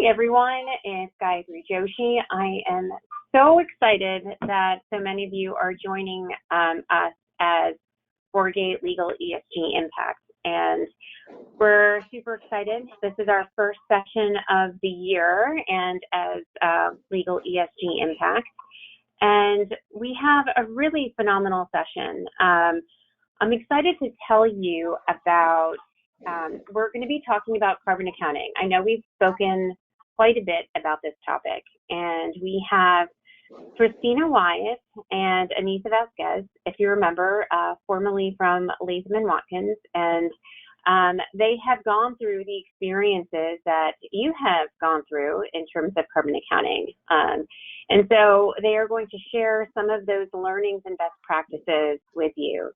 Hi, everyone. It's Gayatri Joshi. I am so excited that so many of you are joining us as Vorgate Legal ESG Impact. And we're super excited. This is our first session of the year and as Legal ESG Impact. And we have a really phenomenal session. I'm excited to tell you about we're going to be talking about carbon accounting. I know we've spoken quite a bit about this topic, and we have Kristina Wyatt and Anissa Vasquez, if you remember, formerly from Latham and Watkins, and they have gone through the experiences that you have gone through in terms of carbon accounting. And so they are going to share some of those learnings and best practices with you.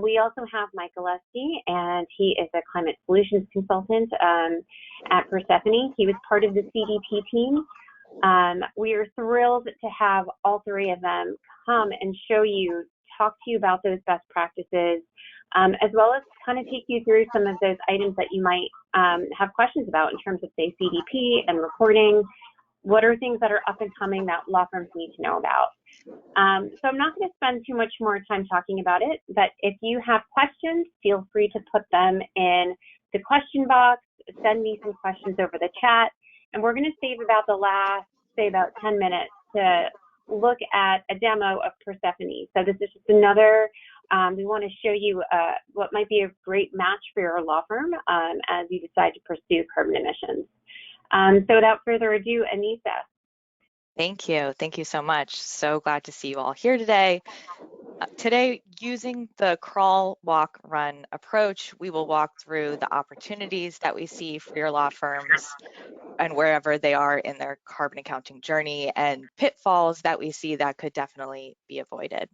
We also have Mike Galeski, and he is a climate solutions consultant at Persefoni. He was part of the CDP team. We are thrilled to have all three of them come and show you, talk to you about those best practices, as well as kind of take you through some of those items that you might have questions about in terms of, say, CDP and reporting. What are things that are up and coming that law firms need to know about? So I'm not going to spend too much more time talking about it, but if you have questions, feel free to put them in the question box, send me some questions over the chat, and we're going to save about the last, say, about 10 minutes to look at a demo of Persefoni. So this is just another, we want to show you what might be a great match for your law firm as you decide to pursue carbon emissions. So without further ado, Anissa. Thank you. Thank you so much. So glad to see you all here today. Today, using the crawl, walk, run approach, we will walk through the opportunities that we see for your law firms and wherever they are in their carbon accounting journey, and pitfalls that we see that could definitely be avoided.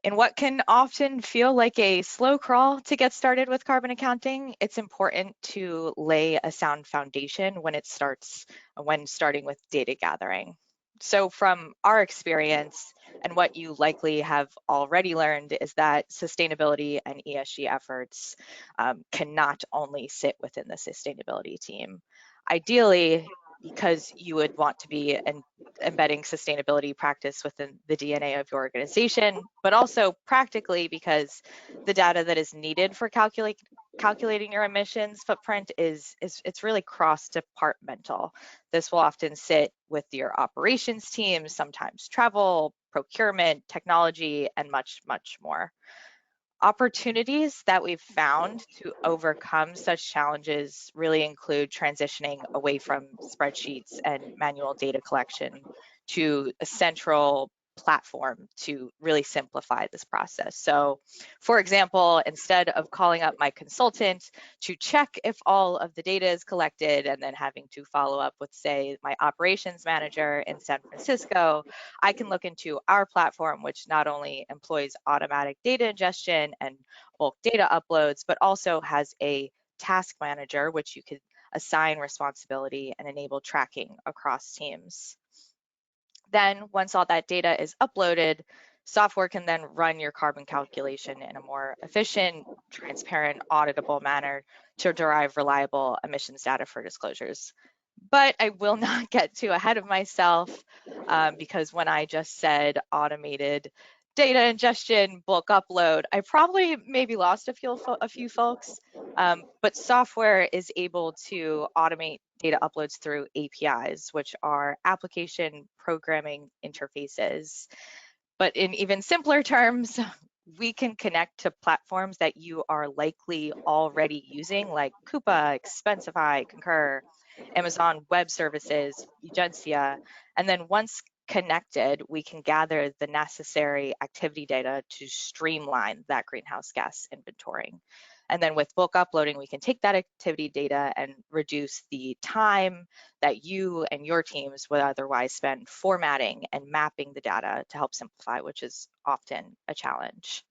In what can often feel like a slow crawl to get started with carbon accounting, it's important to lay a sound foundation when starting with data gathering. So from our experience, and what you likely have already learned, is that sustainability and ESG efforts can not only sit within the sustainability team. Ideally, because you would want to be embedding sustainability practice within the DNA of your organization, but also practically because the data that is needed for calculating your emissions footprint it's really cross-departmental. This will often sit with your operations team, sometimes travel, procurement, technology, and much, much more. Opportunities that we've found to overcome such challenges really include transitioning away from spreadsheets and manual data collection to a central platform to really simplify this process. So, for example, instead of calling up my consultant to check if all of the data is collected and then having to follow up with, say, my operations manager in San Francisco, I can look into our platform, which not only employs automatic data ingestion and bulk data uploads, but also has a task manager, which you could assign responsibility and enable tracking across teams. Then once all that data is uploaded, software can then run your carbon calculation in a more efficient, transparent, auditable manner to derive reliable emissions data for disclosures. But I will not get too ahead of myself because when I just said automated data ingestion, bulk upload, I probably maybe lost a few folks, but software is able to automate data uploads through APIs, which are application programming interfaces. But in even simpler terms, we can connect to platforms that you are likely already using, like Coupa, Expensify, Concur, Amazon Web Services, Agencia, and then once connected, we can gather the necessary activity data to streamline that greenhouse gas inventorying. And then with bulk uploading, we can take that activity data and reduce the time that you and your teams would otherwise spend formatting and mapping the data to help simplify, which is often a challenge.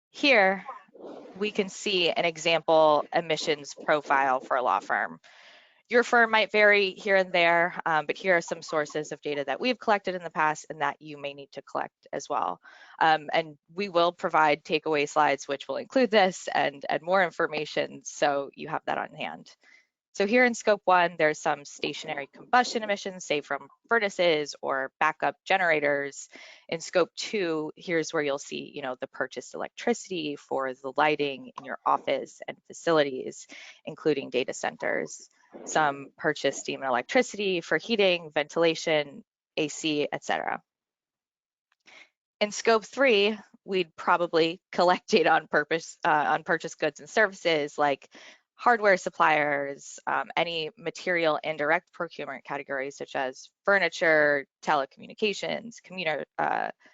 Here, we can see an example emissions profile for a law firm. Your firm might vary here and there, but here are some sources of data that we've collected in the past and that you may need to collect as well. And we will provide takeaway slides, which will include this and more information, so you have that on hand. So here in scope 1, there's some stationary combustion emissions, say from furnaces or backup generators. In scope 2, here's where you'll see, the purchased electricity for the lighting in your office and facilities, including data centers. Some purchased steam and electricity for heating, ventilation, AC, etc. In scope 3, we'd probably collect data on purchased goods and services like hardware suppliers, any material and direct procurement categories such as furniture, telecommunications,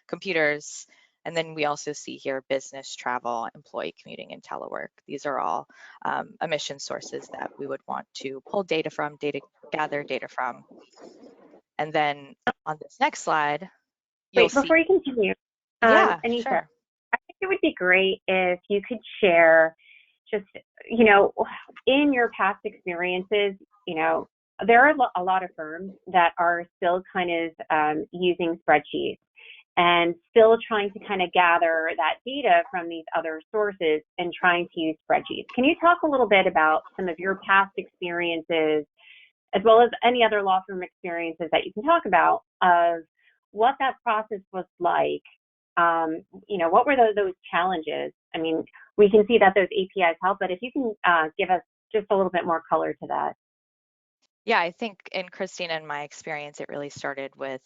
computers, and then we also see here business travel, employee commuting, and telework. These are all emission sources that we would want to pull data from, gather data from. And then on this next slide, Wait, before you continue, yeah, Anissa, sure. I think it would be great if you could share just, in your past experiences, there are a lot of firms that are still kind of using spreadsheets and still trying to kind of gather that data from these other sources and trying to use spreadsheets. Can you talk a little bit about some of your past experiences, as well as any other law firm experiences that you can talk about, of what that process was like? What were those challenges? I mean, we can see that those APIs help, but if you can give us just a little bit more color to that. Yeah, I think in Kristina and my experience, it really started with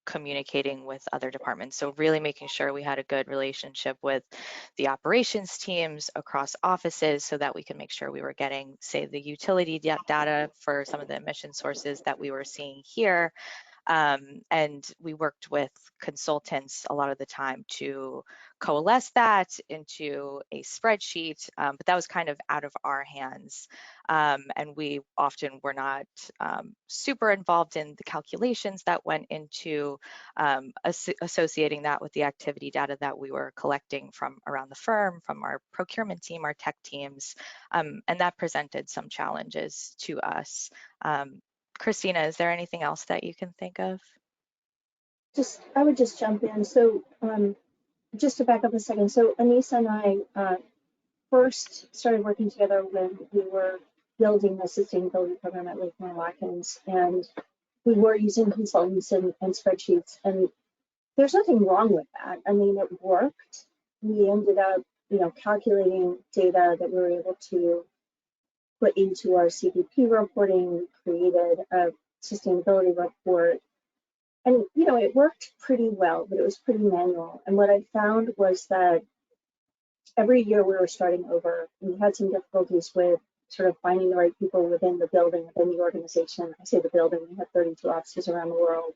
communicating with other departments. So really making sure we had a good relationship with the operations teams across offices so that we can make sure we were getting, say, the utility data for some of the emission sources that we were seeing here. And we worked with consultants a lot of the time to coalesce that into a spreadsheet, but that was kind of out of our hands. And we often were not super involved in the calculations that went into associating that with the activity data that we were collecting from around the firm, from our procurement team, our tech teams, and that presented some challenges to us. Kristina, is there anything else that you can think of? I would just jump in. So just to back up a second, so Anissa and I first started working together when we were building the sustainability program at Latham and Watkins, and we were using consultants and spreadsheets, and there's nothing wrong with that. I mean, it worked. We ended up, calculating data that we were able to put into our CDP reporting. We created a sustainability report, and it worked pretty well, but it was pretty manual. And what I found was that every year we were starting over. We had some difficulties with sort of finding the right people within the building, within the organization. I say the building, we have 32 offices around the world.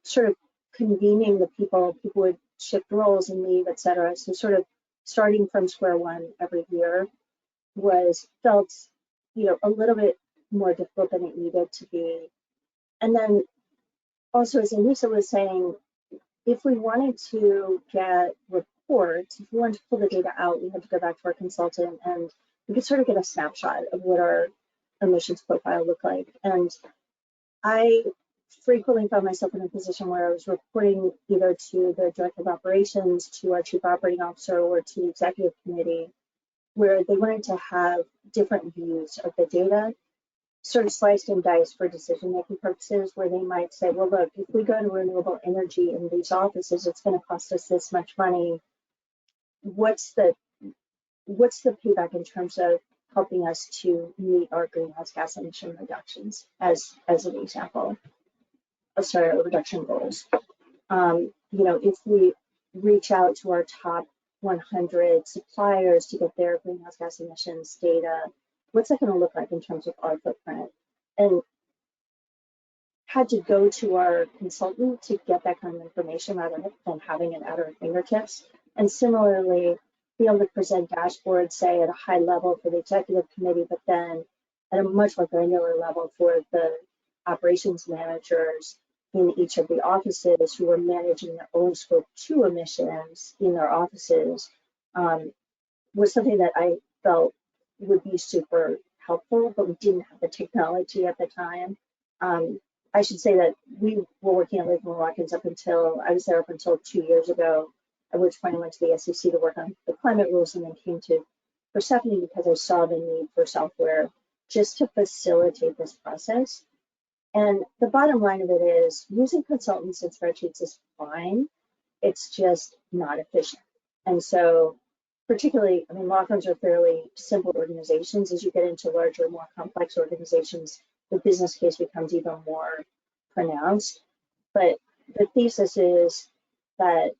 Sort of convening the people would shift roles and leave, et cetera. So sort of starting from square one every year felt, a little bit more difficult than it needed to be. And then also, as Anissa was saying, if we wanted to get reports, if we wanted to pull the data out, we had to go back to our consultant and we could sort of get a snapshot of what our emissions profile looked like. And I frequently found myself in a position where I was reporting either to the director of operations, to our chief operating officer, or to the executive committee, where they wanted to have different views of the data, sort of sliced and diced for decision-making purposes, where they might say, well, look, if we go to renewable energy in these offices, it's going to cost us this much money. What's the payback in terms of helping us to meet our greenhouse gas emission reductions, as an example? Our reduction goals. If we reach out to our top 100 suppliers to get their greenhouse gas emissions data, what's that going to look like in terms of our footprint? And had to go to our consultant to get that kind of information rather than having it at our fingertips. And similarly, be able to present dashboards, say at a high level for the executive committee, but then at a much more granular level for the operations managers in each of the offices who are managing their own scope 2 emissions in their offices, was something that I felt would be super helpful, but we didn't have the technology at the time. I should say that we were working at Latham and Watkins I was there up until 2 years ago, at which point I went to the SEC to work on the climate rules and then came to Persefoni because I saw the need for software just to facilitate this process. And the bottom line of it is using consultants and spreadsheets is fine. It's just not efficient. And so particularly, I mean, law firms are fairly simple organizations. As you get into larger, more complex organizations, the business case becomes even more pronounced. But the thesis is that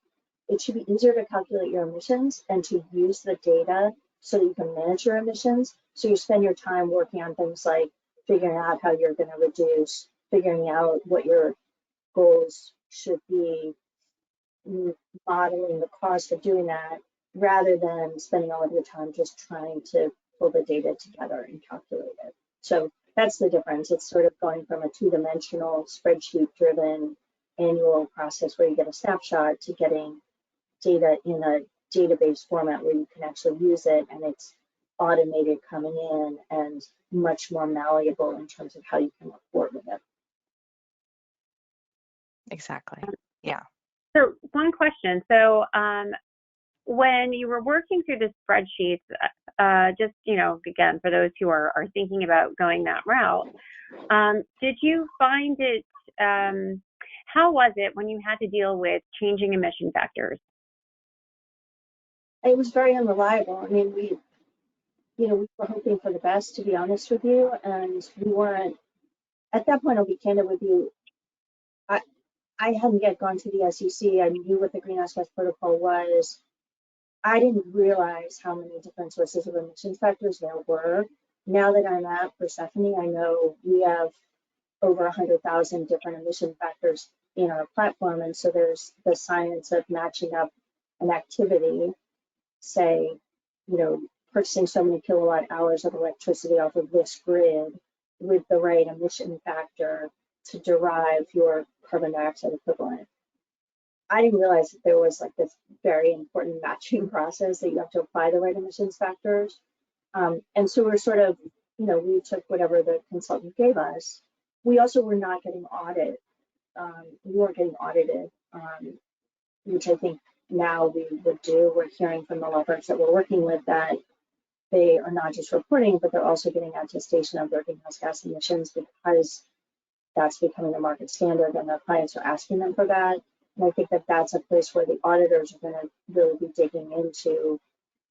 it should be easier to calculate your emissions and to use the data so that you can manage your emissions. So you spend your time working on things like figuring out how you're going to reduce, figuring out what your goals should be, modeling the cost of doing that, rather than spending all of your time just trying to pull the data together and calculate it. So that's the difference. It's sort of going from a two-dimensional spreadsheet-driven annual process where you get a snapshot to getting data in a database format where you can actually use it, and it's automated coming in and much more malleable in terms of how you can report with it. Exactly. Yeah. So one question. So when you were working through the spreadsheets, just, again, for those who are thinking about going that route, did you find it, how was it when you had to deal with changing emission factors? It was very unreliable. I mean, we were hoping for the best, to be honest with you, and we weren't, at that point, I'll be candid with you, I hadn't yet gone to the SEC. I knew what the greenhouse gas protocol was. I didn't realize how many different sources of emissions factors there were. Now that I'm at Persefoni, I know we have over 100,000 different emission factors in our platform, and so there's the science of matching up an activity, say, purchasing so many kilowatt hours of electricity off of this grid with the right emission factor to derive your carbon dioxide equivalent. I didn't realize that there was like this very important matching process that you have to apply the right emissions factors. And so we're sort of, we took whatever the consultant gave us. We also were not getting audited. We weren't getting audited, which I think now we would do. We're hearing from the law firms that we're working with that they are not just reporting, but they're also getting attestation of their greenhouse gas emissions because that's becoming the market standard and their clients are asking them for that. And I think that that's a place where the auditors are going to really be digging into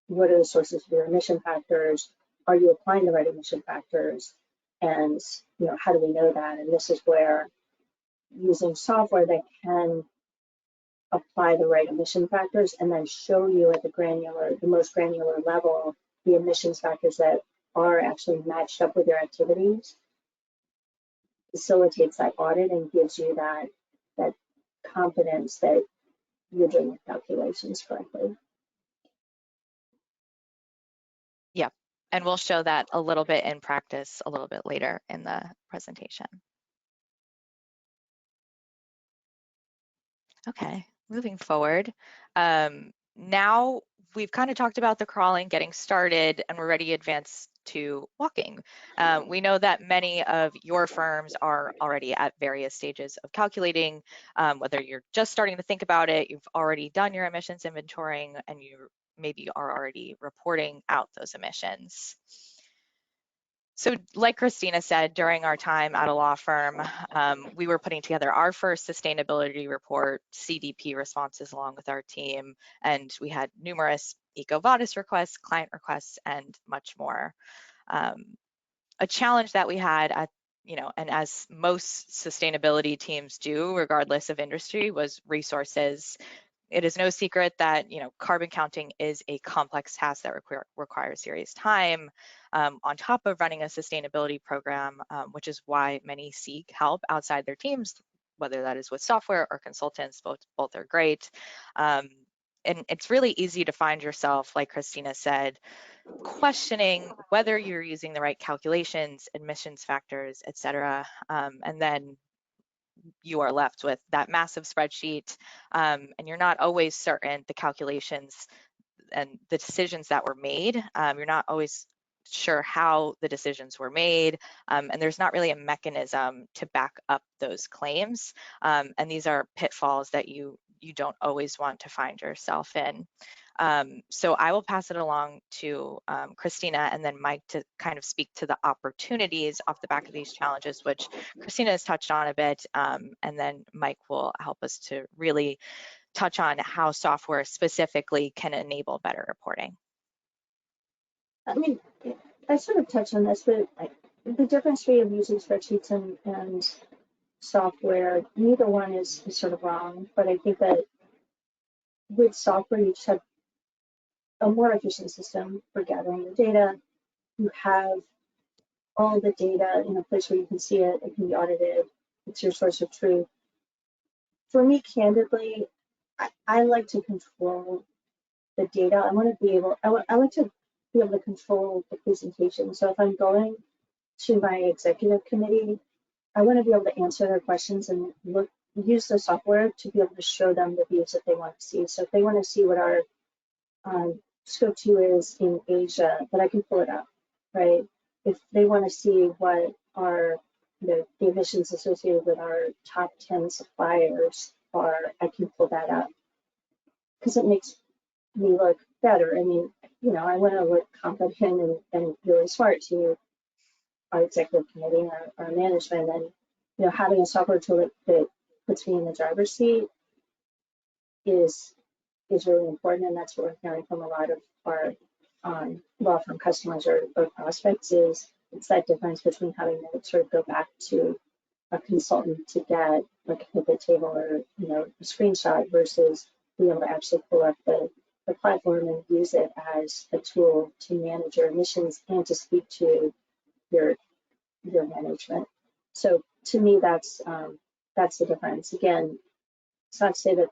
what are the sources of your emission factors? Are you applying the right emission factors? And how do we know that? And this is where using software that can apply the right emission factors and then show you at the most granular level, the emissions factors that are actually matched up with your activities, facilitates that audit and gives you that confidence that you're doing the calculations correctly. Yep. And we'll show that a little bit in practice a little bit later in the presentation. Okay, moving forward. Now we've kind of talked about the crawling, getting started, and we're ready to advance to walking. We know that many of your firms are already at various stages of calculating, whether you're just starting to think about it, you've already done your emissions inventorying, and you maybe are already reporting out those emissions. So like Kristina said, during our time at a law firm, we were putting together our first sustainability report, CDP responses along with our team, and we had numerous EcoVadis requests, client requests, and much more. A challenge that we had at, and as most sustainability teams do, regardless of industry, was resources. It is no secret that carbon counting is a complex task that requires serious time on top of running a sustainability program, which is why many seek help outside their teams, whether that is with software or consultants. Both are great. And it's really easy to find yourself, like Kristina said, questioning whether you're using the right calculations, emissions factors, et cetera. And then you are left with that massive spreadsheet, and you're not always certain the calculations and the decisions that were made. You're not always sure how the decisions were made, and there's not really a mechanism to back up those claims. And these are pitfalls that you don't always want to find yourself in. So I will pass it along to Kristina and then Mike to kind of speak to the opportunities off the back of these challenges, which Kristina has touched on a bit, and then Mike will help us to really touch on how software specifically can enable better reporting. I mean, I sort of touched on this, but the difference between using spreadsheets and software, neither one is sort of wrong, but I think that with software, you just have a more efficient system for gathering the data. You have all the data in a place where you can see it, it can be audited, it's your source of truth. For me, candidly, I like to control the data. I want to be able, I like to be able to control the presentation. So if I'm going to my executive committee, I want to be able to answer their questions and use the software to be able to show them the views that they want to see. So if they want to see what our scope 2 is in Asia, that I can pull it up, right? If they want to see what are the emissions associated with our top 10 suppliers are, I can pull that up because it makes me look better. I mean, you know, I want to look competent and really smart to our executive committee, our management, and you know, having a software tool that puts me in the driver's seat is really important, and that's what we're hearing from a lot of our law firm customers or prospects. Is it's that difference between having to sort of go back to a consultant to get like a pivot table or you know a screenshot versus being able to actually pull up the platform and use it as a tool to manage your emissions and to speak to your management. So to me, that's the difference. Again, it's not to say that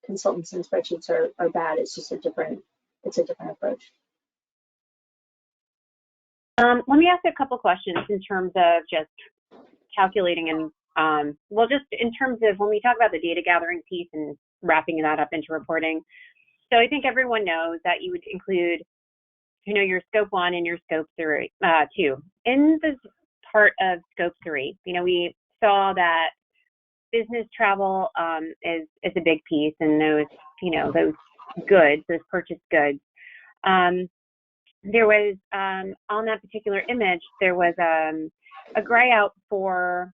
consultants and spreadsheets are bad. It's just a different approach. Let me ask a couple questions in terms of just calculating and well, just in terms of when we talk about the data gathering piece and wrapping that up into reporting. So I think everyone knows that you would include, you know, your scope 1 and your scope 2. In this part of scope 3, you know, we saw that business travel is a big piece, and those, you know, those goods, those purchased goods. There was on that particular image, there was a gray out for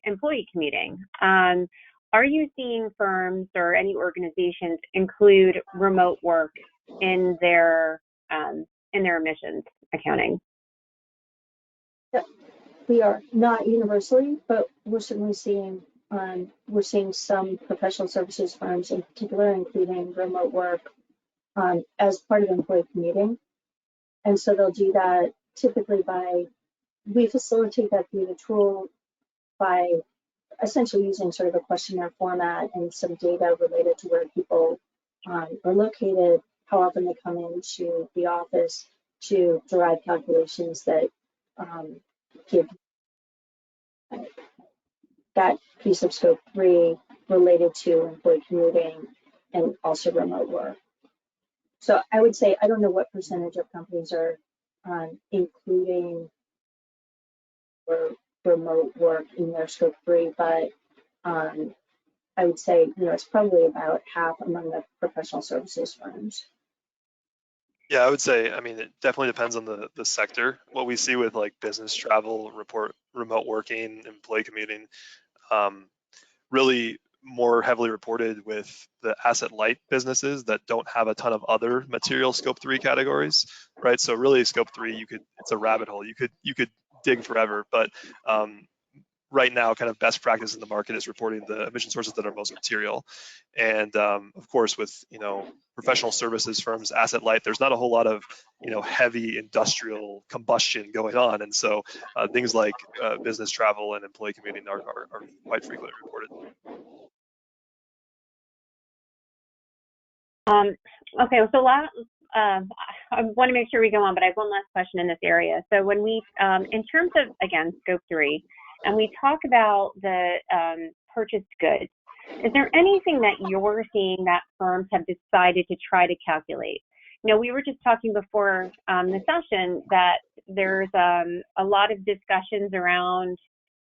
employee commuting. Are you seeing firms or any organizations include remote work in their emissions accounting? Yeah, we are not universally, but we're certainly seeing some professional services firms in particular, including remote work as part of employee commuting. And so they'll do that typically we facilitate that through the tool by essentially using sort of a questionnaire format and some data related to where people are located, how often they come into the office to derive calculations that give that piece of scope 3 related to employee commuting and also remote work. So I would say, I don't know what percentage of companies are including or remote work in their scope 3, but I would say, you know, it's probably about half among the professional services firms. Yeah, I would say, I mean, it definitely depends on the sector. What we see with like business travel, remote working, employee commuting, really more heavily reported with the asset light businesses that don't have a ton of other material scope 3 categories, right? So really scope 3, it's a rabbit hole. You could dig forever, but right now, kind of best practice in the market is reporting the emission sources that are most material. And of course, with, you know, professional services firms, asset light, there's not a whole lot of, you know, heavy industrial combustion going on. And so things like business travel and employee commuting are quite frequently reported. Okay, so I want to make sure we go on, but I have one last question in this area. So when we, in terms of, again, scope 3, and we talk about the purchased goods, is there anything that you're seeing that firms have decided to try to calculate? Now, we were just talking before the session that there's a lot of discussions around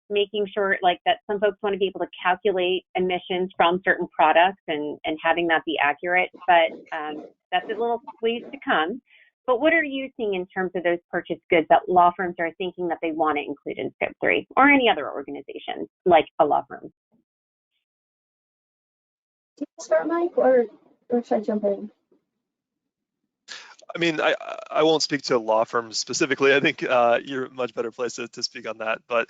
making sure like that some folks want to be able to calculate emissions from certain products and having that be accurate, but that's a little ways to come. But what are you seeing in terms of those purchased goods that law firms are thinking that they want to include in Scope 3 or any other organization like a law firm? Do you start, Mike, or should I jump in? I mean, I won't speak to law firms specifically. I think you're a much better place to speak on that. But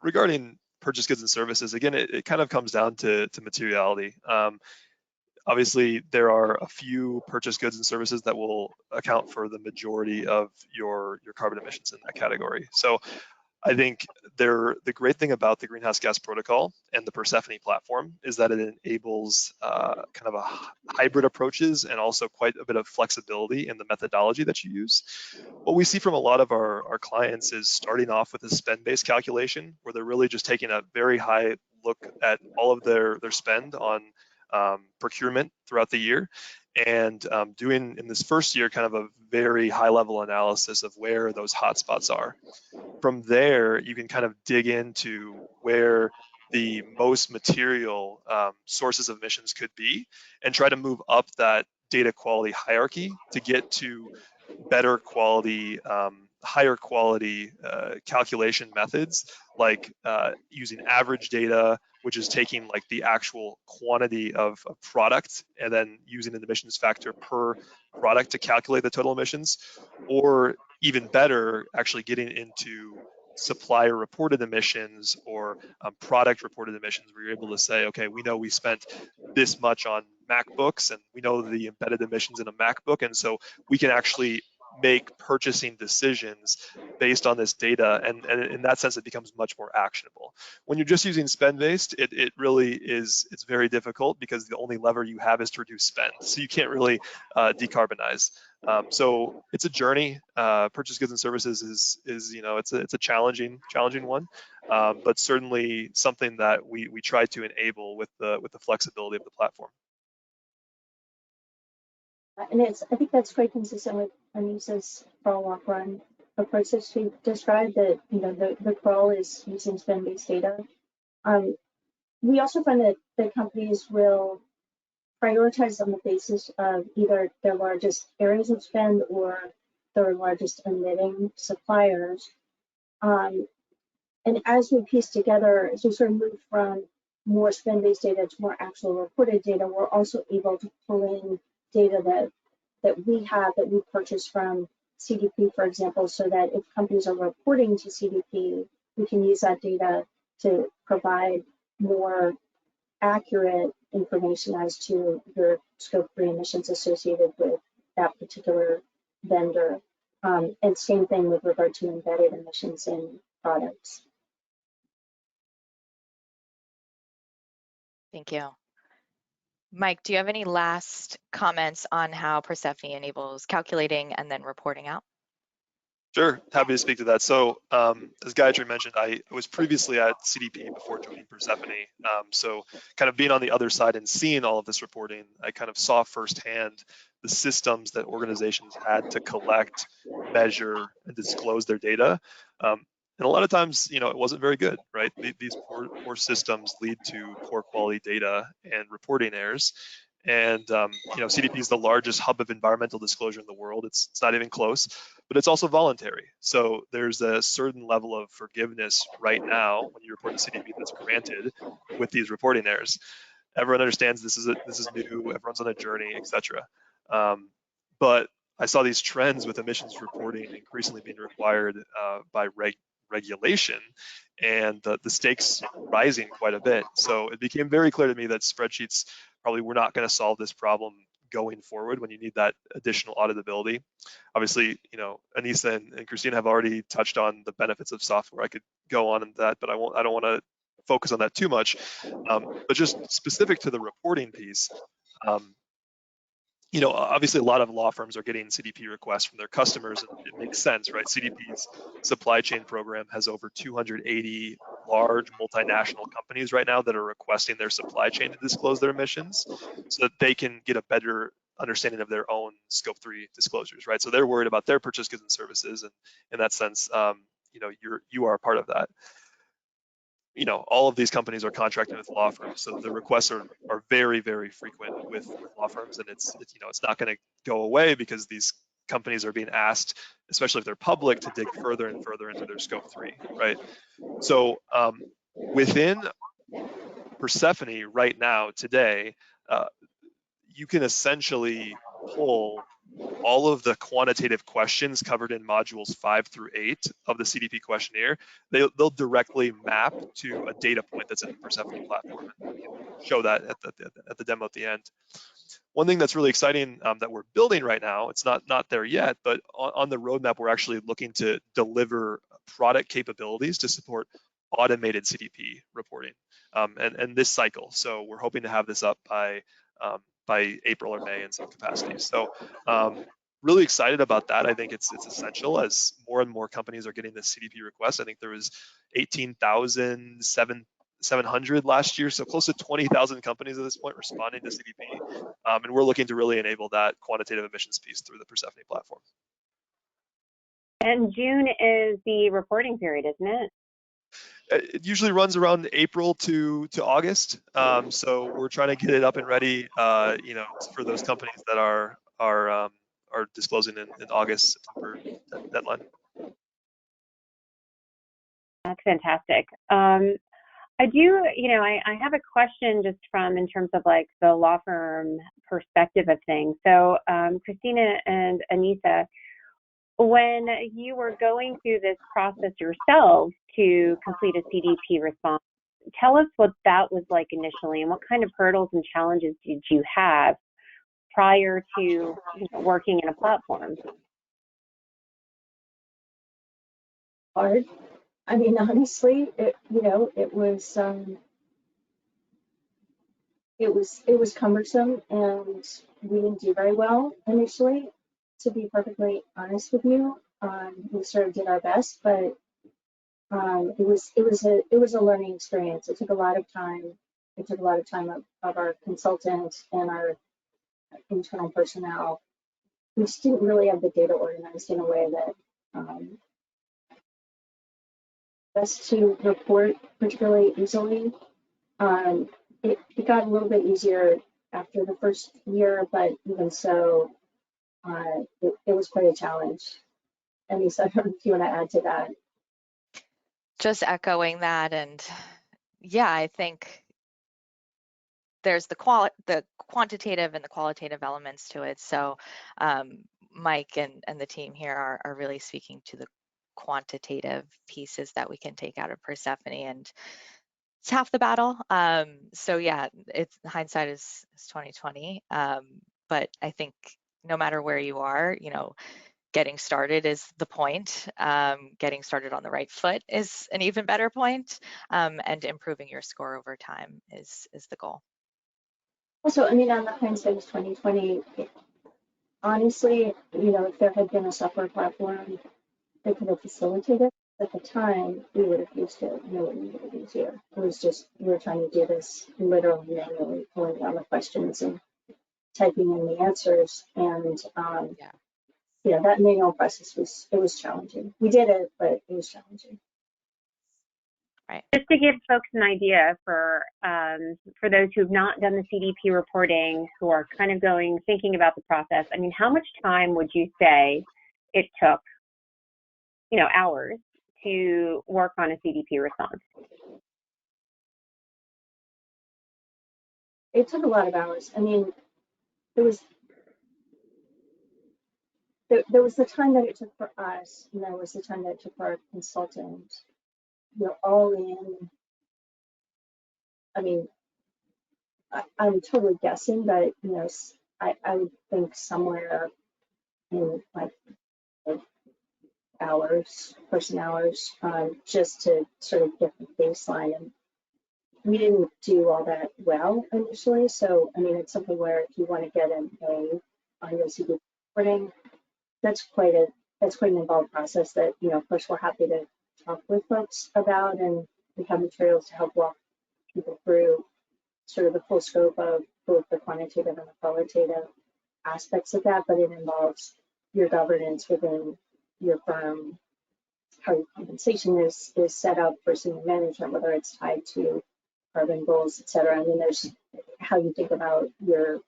regarding purchase goods and services, again, it kind of comes down to materiality. Obviously, there are a few purchase goods and services that will account for the majority of your carbon emissions in that category. So I think the great thing about the Greenhouse Gas Protocol and the Persefoni platform is that it enables kind of a hybrid approaches and also quite a bit of flexibility in the methodology that you use. What we see from a lot of our clients is starting off with a spend-based calculation where they're really just taking a very high look at all of their spend on procurement throughout the year and doing in this first year kind of a very high level analysis of where those hotspots are. From there, you can kind of dig into where the most material sources of emissions could be and try to move up that data quality hierarchy to get to better quality, higher quality calculation methods, like using average data, which is taking like the actual quantity of a product and then using an emissions factor per product to calculate the total emissions, or even better, actually getting into supplier reported emissions or product reported emissions where you're able to say, okay, we know we spent this much on MacBooks and we know the embedded emissions in a MacBook, and so we can actually make purchasing decisions based on this data, and in that sense it becomes much more actionable. When you're just using spend-based, it really is, it's very difficult because the only lever you have is to reduce spend, so you can't really decarbonize. So it's a journey. Purchase goods and services is you know, it's a challenging one, but certainly something that we try to enable with the flexibility of the platform. And I think that's quite consistent with Anissa's crawl walk run approach that she described, that, you know, the crawl is using spend-based data. We also find that the companies will prioritize on the basis of either their largest areas of spend or their largest emitting suppliers. And as we piece together, as we sort of move from more spend-based data to more actual reported data, we're also able to pull in data that we have, that we purchase from CDP, for example, so that if companies are reporting to CDP, we can use that data to provide more accurate information as to your Scope 3 emissions associated with that particular vendor. And same thing with regard to embedded emissions in products. Thank you. Mike, do you have any last comments on how Persefoni enables calculating and then reporting out? Sure, happy to speak to that. So as Gayatri mentioned, I was previously at CDP before joining Persefoni. So kind of being on the other side and seeing all of this reporting, I kind of saw firsthand the systems that organizations had to collect, measure, and disclose their data. And a lot of times, you know, it wasn't very good, right? These poor systems lead to poor quality data and reporting errors. And you know, CDP is the largest hub of environmental disclosure in the world. It's not even close, but it's also voluntary. So there's a certain level of forgiveness right now when you report to CDP that's granted with these reporting errors. Everyone understands this is new. Everyone's on a journey, etc. But I saw these trends with emissions reporting increasingly being required by regulation, and the stakes rising quite a bit. So it became very clear to me that spreadsheets probably were not going to solve this problem going forward when you need that additional auditability. Obviously, you know, Anissa and Kristina have already touched on the benefits of software. I could go on in that, but I don't want to focus on that too much. But just specific to the reporting piece, you know, obviously a lot of law firms are getting CDP requests from their customers, and it makes sense, right? CDP's supply chain program has over 280 large multinational companies right now that are requesting their supply chain to disclose their emissions so that they can get a better understanding of their own scope 3 disclosures, right? So they're worried about their purchase goods and services, and in that sense, you are a part of that. All of these companies are contracting with law firms, so the requests are very, very frequent with law firms, and it's not going to go away because these companies are being asked, especially if they're public, to dig further and further into their scope 3, right? So within Persefoni right now, today, you can essentially pull all of the quantitative questions covered in modules 5 through 8 of the CDP questionnaire. They'll directly map to a data point that's in the Persefoni platform. And we can show that at the demo at the end. One thing that's really exciting that we're building right now, it's not there yet, but on the roadmap, we're actually looking to deliver product capabilities to support automated CDP reporting and this cycle. So we're hoping to have this up by April or May in some capacity. So really excited about that. I think it's essential as more and more companies are getting the CDP request. I think there was 18,700 last year, so close to 20,000 companies at this point responding to CDP. And we're looking to really enable that quantitative emissions piece through the Persefoni platform. And June is the reporting period, isn't it? It usually runs around April to August. So we're trying to get it up and ready, for those companies that are disclosing in August, September deadline. That's fantastic. I do, I have a question just in terms of like the law firm perspective of things. So Kristina and Anissa, when you were going through this process yourselves to complete a CDP response, tell us what that was like initially and what kind of hurdles and challenges did you have prior to working in a platform? Hard. I mean, honestly, it was cumbersome, and we didn't do very well initially. To be perfectly honest with you, we sort of did our best, but it was a learning experience. It took a lot of time. It took a lot of time of our consultant and our internal personnel. We just didn't really have the data organized in a way that best to report particularly easily. It got a little bit easier after the first year, but even so, it was quite a challenge. Anissa, I don't know if you want to add to that. Just echoing that, and yeah, I think there's the quantitative and the qualitative elements to it. So Mike and the team here are really speaking to the quantitative pieces that we can take out of Persefoni, and it's half the battle. So yeah, it's hindsight is 2020. But I think no matter where you are, getting started is the point. Getting started on the right foot is an even better point, and improving your score over time is the goal. Also, I mean, on the hindsight is 2020. Honestly, if there had been a software platform that could have facilitated at the time, we would have used it. It would have been easier. It was just we were trying to do this literally manually, pulling down the questions and typing in the answers, and that manual process was challenging. We did it, but it was challenging. Right. Just to give folks an idea for those who have not done the CDP reporting, who are kind of thinking about the process, I mean, how much time would you say it took, hours to work on a CDP response? It took a lot of hours. I mean, there was the time that it took for us, and there was the time that it took for our consultant. All in. I mean, I'm totally guessing, but I would think somewhere in like hours, person hours, just to sort of get the baseline. And we didn't do all that well initially, so I mean, it's something where if you want to get an A on your CDP reporting, that's quite an involved process that of course we're happy to talk with folks about, and we have materials to help walk people through sort of the full scope of both the quantitative and the qualitative aspects of that, but it involves your governance within your firm, how your compensation is set up for senior management, whether it's tied to carbon goals, et cetera. And then there's how you think about your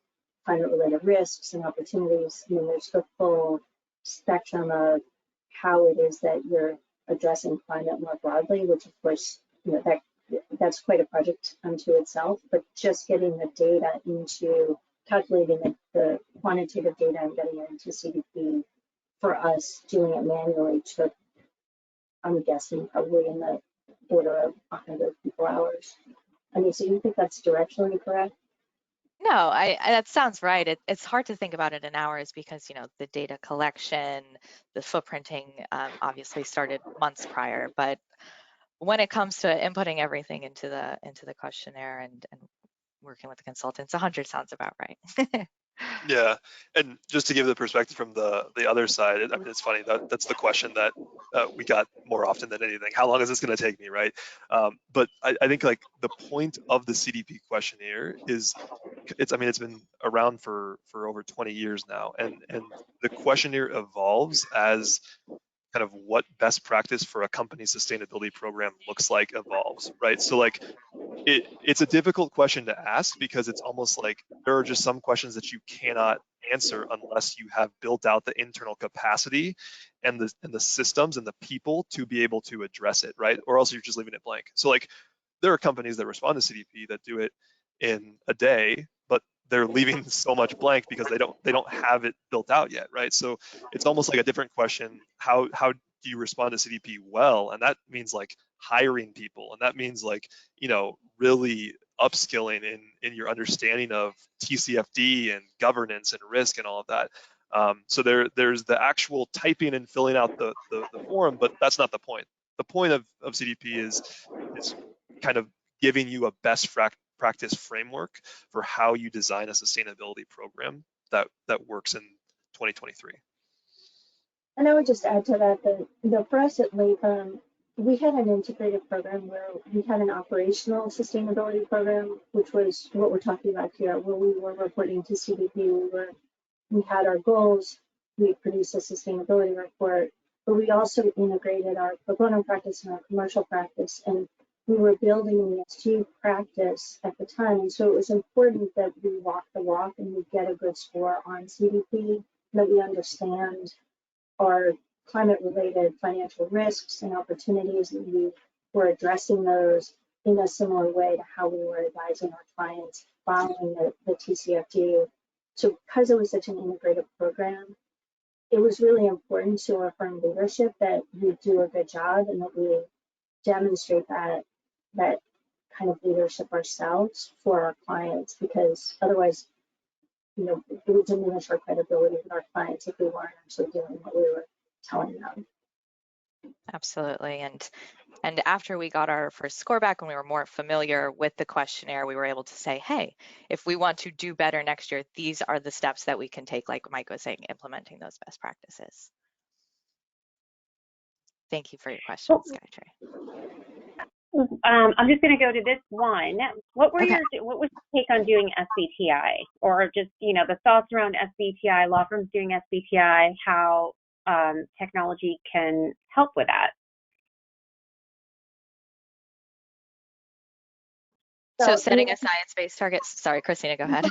climate-related risks and opportunities. And then there's the full spectrum of how it is that you're addressing climate more broadly, which of course, that's quite a project unto itself, but just getting the data into calculating the quantitative data and getting it into CDP for us doing it manually took, I'm guessing, probably in the order of 100 people hours. I mean, so you think that's directionally correct? No, that sounds right. It's hard to think about it in hours because, the data collection, the footprinting obviously started months prior, but when it comes to inputting everything into the questionnaire and working with the consultants, 100 sounds about right. Yeah, and just to give the perspective from the other side, I mean, it's funny that's the question that we got more often than anything. How long is this going to take me, right? But I think like the point of the CDP questionnaire is, it's been around for over 20 years now, and the questionnaire evolves as kind of what best practice for a company sustainability program looks like evolves, right? So like it's a difficult question to ask because it's almost like there are just some questions that you cannot answer unless you have built out the internal capacity and the systems and the people to be able to address it, right? Or else you're just leaving it blank. So like there are companies that respond to CDP that do it in a day, but they're leaving so much blank because they don't have it built out yet, right? So it's almost like a different question. How do you respond to CDP well? And that means like hiring people, and that means like, really upskilling in your understanding of TCFD and governance and risk and all of that. So there's the actual typing and filling out the form, but that's not the point. The point of CDP is kind of giving you a best practice framework for how you design a sustainability program that works in 2023. And I would just add to that for us at Latham, we had an integrated program where we had an operational sustainability program, which was what we're talking about here, where we were reporting to CDP. We had our goals, we produced a sustainability report, but we also integrated our pro bono practice and our commercial practice, and we were building an ESG practice at the time. And so it was important that we walk the walk and we get a good score on CDP, that we understand our climate-related financial risks and opportunities, and we were addressing those in a similar way to how we were advising our clients following the TCFD. So because it was such an integrated program, it was really important to our firm leadership that we do a good job and that we demonstrate that kind of leadership ourselves for our clients, because otherwise, it would diminish our credibility with our clients if we weren't actually doing what we were telling them. Absolutely. And after we got our first score back and we were more familiar with the questionnaire, we were able to say, hey, if we want to do better next year, these are the steps that we can take, like Mike was saying, implementing those best practices. Thank you for your question, Skytree. I'm just going to go to this one. What was your take on doing SBTI, or just the thoughts around SBTI, law firms doing SBTI, how technology can help with that? So setting a science-based target. Sorry, Kristina, go ahead.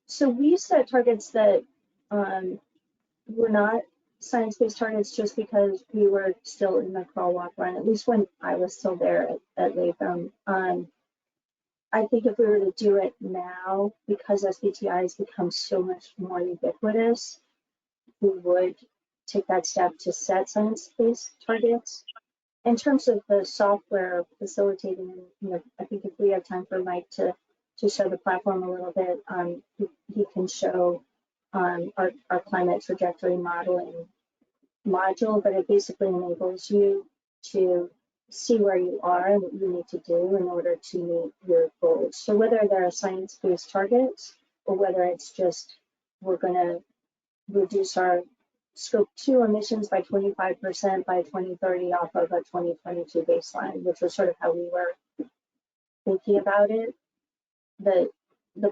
So we set targets that were not science-based targets just because we were still in the crawl, walk, run, at least when I was still there at Latham. I think if we were to do it now, because SBTI has become so much more ubiquitous, we would take that step to set science-based targets. In terms of the software facilitating, I think if we have time for Mike to show the platform a little bit, he can show our climate trajectory modeling module, but it basically enables you to see where you are and what you need to do in order to meet your goals. So whether they're science-based targets or whether it's just we're going to reduce our Scope 2 emissions by 25% by 2030 off of a 2022 baseline, which was sort of how we were thinking about it. the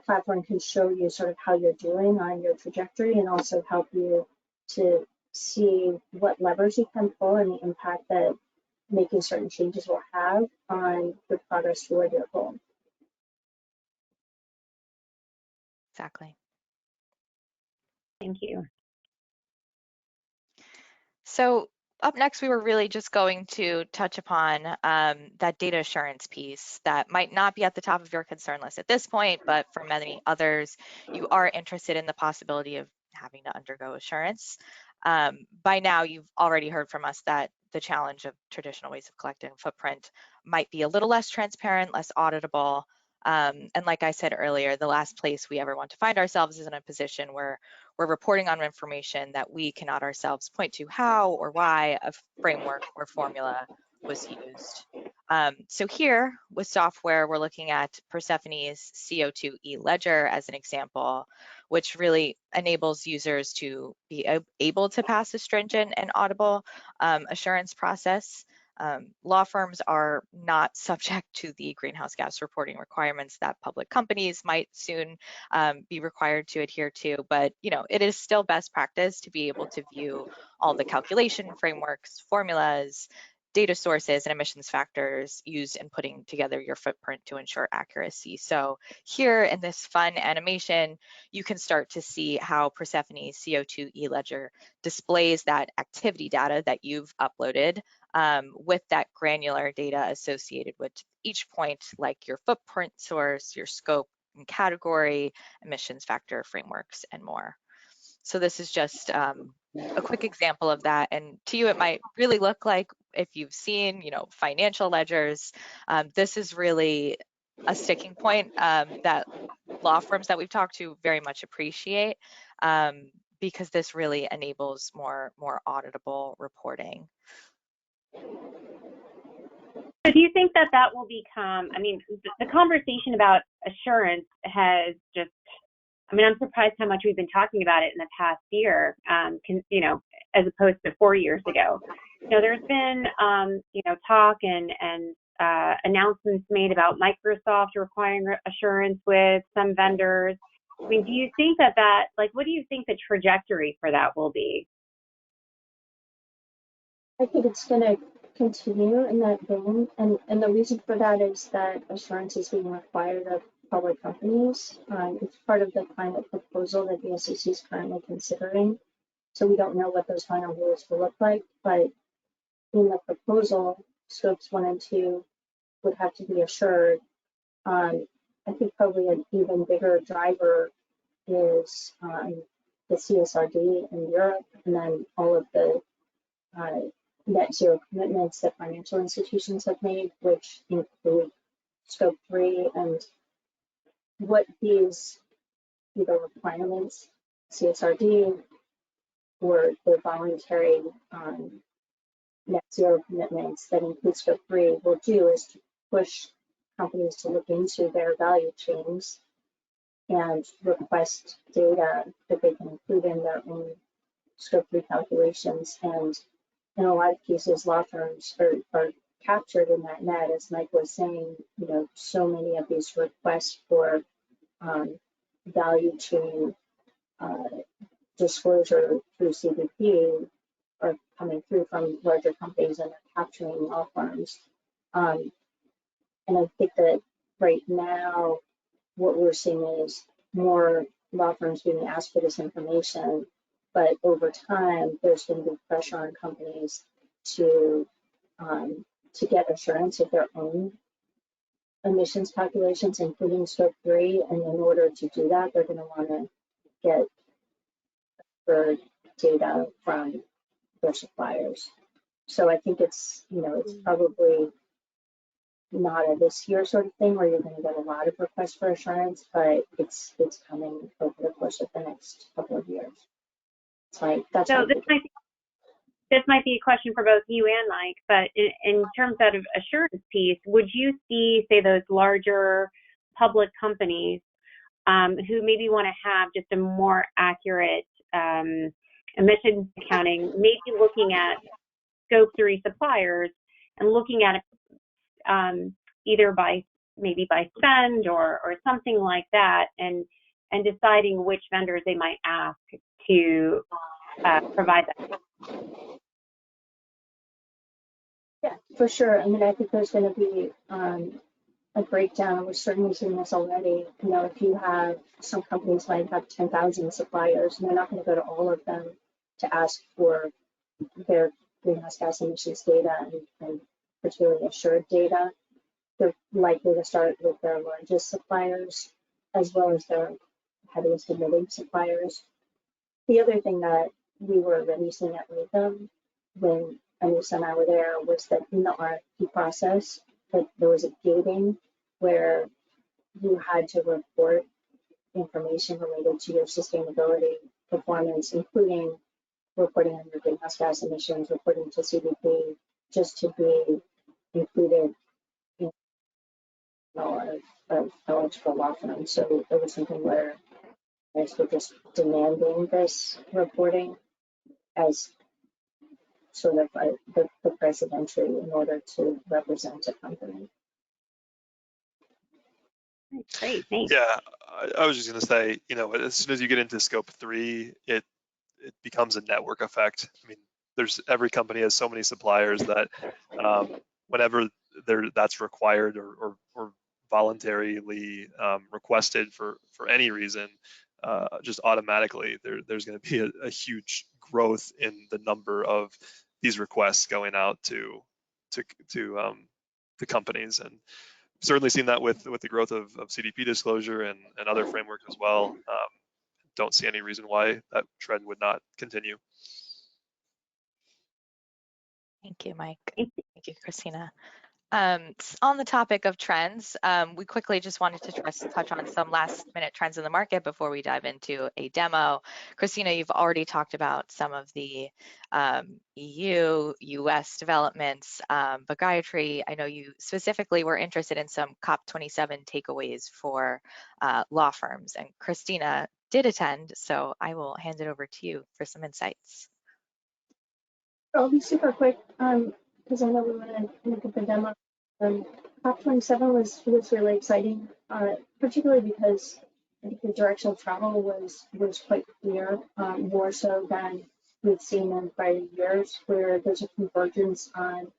platform can show you sort of how you're doing on your trajectory and also help you to see what levers you can pull and the impact that making certain changes will have on your progress toward your goal. Exactly. Thank you. So up next, we were really just going to touch upon that data assurance piece that might not be at the top of your concern list at this point, but for many others, you are interested in the possibility of having to undergo assurance. By now, you've already heard from us that the challenge of traditional ways of collecting footprint might be a little less transparent, less auditable. And like I said earlier, the last place we ever want to find ourselves is in a position where we're reporting on information that we cannot ourselves point to how or why a framework or formula was used. So here with software, we're looking at Persefoni's CO2 e-ledger as an example, which really enables users to be able to pass a stringent and audible assurance process. Law firms are not subject to the greenhouse gas reporting requirements that public companies might soon be required to adhere to, but it is still best practice to be able to view all the calculation frameworks, formulas, data sources, and emissions factors used in putting together your footprint to ensure accuracy. So here in this fun animation, you can start to see how Persefoni's CO2 e-ledger displays that activity data that you've uploaded with that granular data associated with each point, like your footprint source, your scope and category, emissions factor frameworks, and more. So this is just a quick example of that. And to you, it might really look like, if you've seen, financial ledgers, this is really a sticking point that law firms that we've talked to very much appreciate, because this really enables more auditable reporting. So do you think that will become, the conversation about assurance has just, I'm surprised how much we've been talking about it in the past year, as opposed to 4 years ago. There's been, talk and announcements made about Microsoft requiring assurance with some vendors. Do you think that what do you think the trajectory for that will be? I think it's going to continue in that vein, and the reason for that is that assurance is being required of public companies. It's part of the climate proposal that the SEC is currently considering. So we don't know what those final rules will look like, but in the proposal, scopes 1 and 2 would have to be assured. I think probably an even bigger driver is the CSRD in Europe, and then all of the net zero commitments that financial institutions have made, which include scope 3 and what these either requirements, CSRD, or the voluntary net zero commitments that include scope 3 will do is to push companies to look into their value chains and request data that they can include in their own scope 3 calculations. And in a lot of cases, law firms are captured in that net. As Mike was saying, so many of these requests for value chain disclosure through CBP are coming through from larger companies, and they're capturing law firms. And I think that right now, what we're seeing is more law firms being asked for this information, but over time, there's going to be pressure on companies to get assurance of their own emissions calculations, including scope 3. And in order to do that, they're going to want to get the data from their suppliers. So I think it's probably not a this year sort of thing where you're going to get a lot of requests for assurance, but it's coming over the course of the next couple of years. So this might be a question for both you and Mike, but in terms of assurance piece, would you see, say, those larger public companies who maybe want to have just a more accurate emissions accounting, maybe looking at scope 3 suppliers and looking at it either by maybe by spend or something like that, and deciding which vendors they might ask to provide that. Yeah, for sure. I mean, I think there's going to be a breakdown. We're certainly seeing this already. You know, if you have some companies might have 10,000 suppliers, and they're not going to go to all of them to ask for their greenhouse gas emissions data and particularly assured data. They're likely to start with their largest suppliers as well as their heaviest emitting suppliers. The other thing that we were releasing at Latham when Anissa and I were there was that in the RFP process, that there was a gating where you had to report information related to your sustainability performance, including reporting on your greenhouse gas emissions, reporting to CDP, just to be included in of eligible law firms. So it was something where I were just demanding this reporting as sort of the price of entry in order to represent a company. Great, thanks. Yeah, I was just going to say, you know, as soon as you get into scope 3, it becomes a network effect. I mean, every company has so many suppliers that whenever that's required or voluntarily requested for any reason, just automatically there's going to be a huge growth in the number of these requests going out to companies, and certainly seen that with the growth of CDP disclosure and other frameworks as well. Don't see any reason why that trend would not continue. Thank you, Mike. Thank you, Kristina. On the topic of trends, we quickly just wanted to touch on some last minute trends in the market before we dive into a demo. Kristina, you've already talked about some of the EU, US developments, but Gayatri, I know you specifically were interested in some COP27 takeaways for law firms, and Kristina did attend, so I will hand it over to you for some insights. I'll be super quick because I know we want to look at the demo. COP27 was really exciting, particularly because I think the direction of travel was quite clear, more so than we've seen in prior years, where there's a convergence on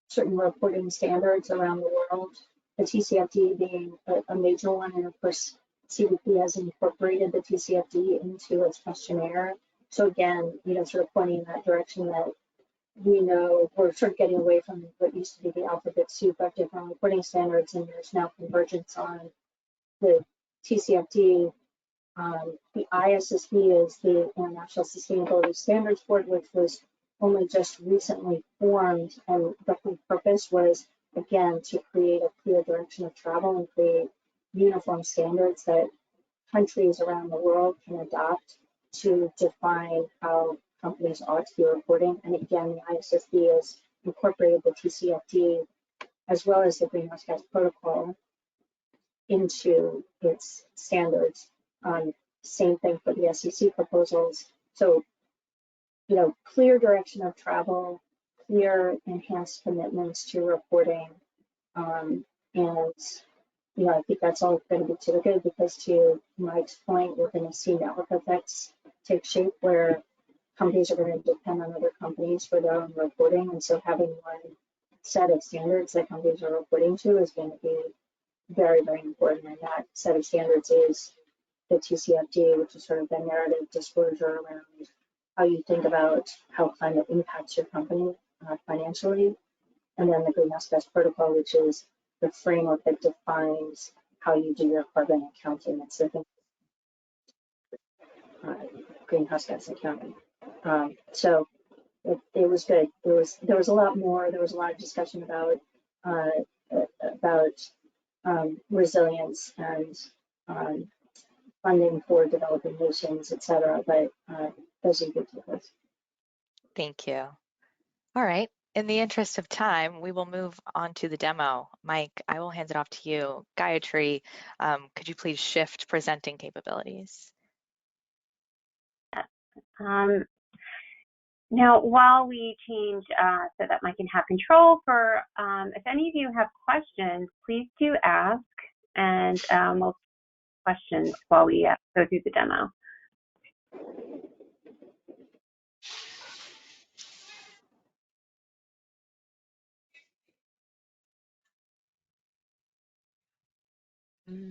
certain reporting standards around the world, the TCFD being a major one, and of course CDP has incorporated the TCFD into its questionnaire. So again, you know, sort of pointing in that direction that we know we're sort of getting away from what used to be the alphabet soup of different reporting standards, and there's now convergence on the TCFD. The ISSB is the International Sustainability Standards Board, which was only just recently formed, and the whole purpose was, again, to create a clear direction of travel and create uniform standards that countries around the world can adopt to define how companies ought to be reporting. And again, the ISSB has incorporated the TCFD as well as the greenhouse gas protocol into its standards. Same thing for the SEC proposals. So, you know, clear direction of travel, clear enhanced commitments to reporting, and you know, I think that's all going to be to the good, because to Mike's point, we're going to see network effects take shape where companies are going to depend on other companies for their own reporting. And so having one set of standards that companies are reporting to is going to be very, very important. And that set of standards is the TCFD, which is sort of the narrative disclosure around how you think about how climate impacts your company financially. And then the greenhouse gas protocol, which is the framework that defines how you do your carbon accounting. It's the thing, greenhouse gas accounting. So it was good. There was a lot more. There was a lot of discussion about resilience and funding for developing nations, et cetera. But those are good topics. Thank you. All right. In the interest of time, we will move on to the demo. Mike, I will hand it off to you. Gayatri, could you please shift presenting capabilities? Now, while we change so that Mike can have control for, if any of you have questions, please do ask, and we'll questions while we go through the demo.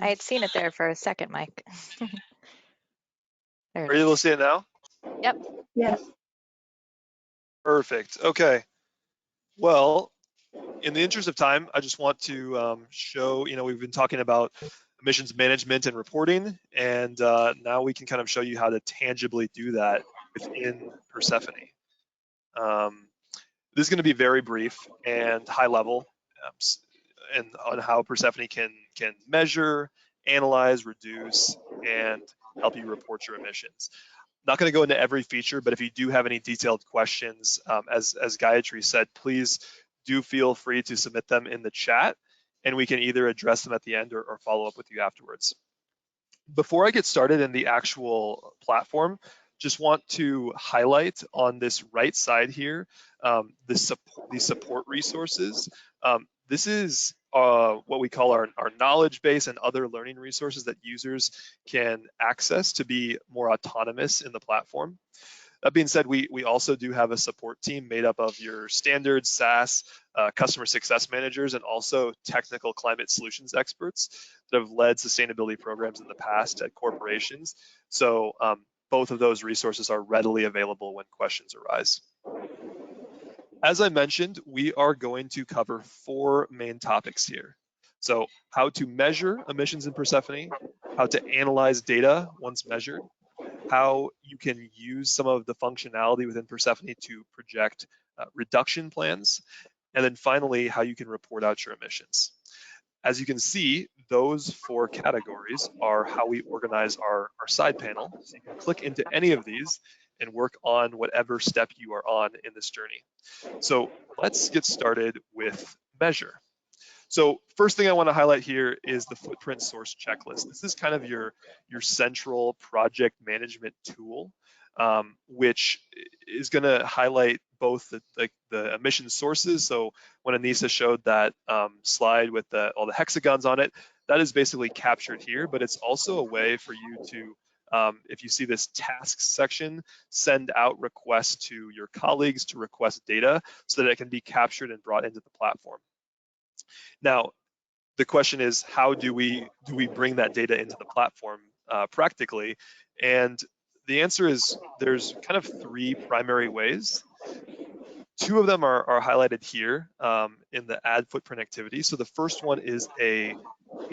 I had seen it there for a second, Mike. There it Are you able to is. see it now? Yep. Yes. Perfect. Okay. Well, in the interest of time, I just want to show, we've been talking about emissions management and reporting, and now we can kind of show you how to tangibly do that within Persefoni. This is going to be very brief and high level, and on how Persefoni can measure, analyze, reduce, and help you report your emissions. Not going to go into every feature, but if you do have any detailed questions, as Gayatri said, please do feel free to submit them in the chat, and we can either address them at the end or follow up with you afterwards. Before I get started in the actual platform, just want to highlight on this right side here, the support resources. This is what we call our knowledge base and other learning resources that users can access to be more autonomous in the platform. That being said, we also do have a support team made up of your standard SaaS customer success managers and also technical climate solutions experts that have led sustainability programs in the past at corporations. So both of those resources are readily available when questions arise. As I mentioned, we are going to cover 4 main topics here. So how to measure emissions in Persefoni, how to analyze data once measured, how you can use some of the functionality within Persefoni to project reduction plans, and then finally, how you can report out your emissions. As you can see, those 4 categories are how we organize our side panel. So you can click into any of these and work on whatever step you are on in this journey. So let's get started with measure. So first thing I want to highlight here is the footprint source checklist. This is kind of your central project management tool, which is going to highlight both the emission sources. So when Anissa showed that slide with all the hexagons on it, that is basically captured here, but it's also a way for you to, if you see this tasks section, send out requests to your colleagues to request data so that it can be captured and brought into the platform. Now, the question is, how do we bring that data into the platform practically? And the answer is there's kind of 3 primary ways. 2 of them are highlighted here in the add footprint activity. So the first one is a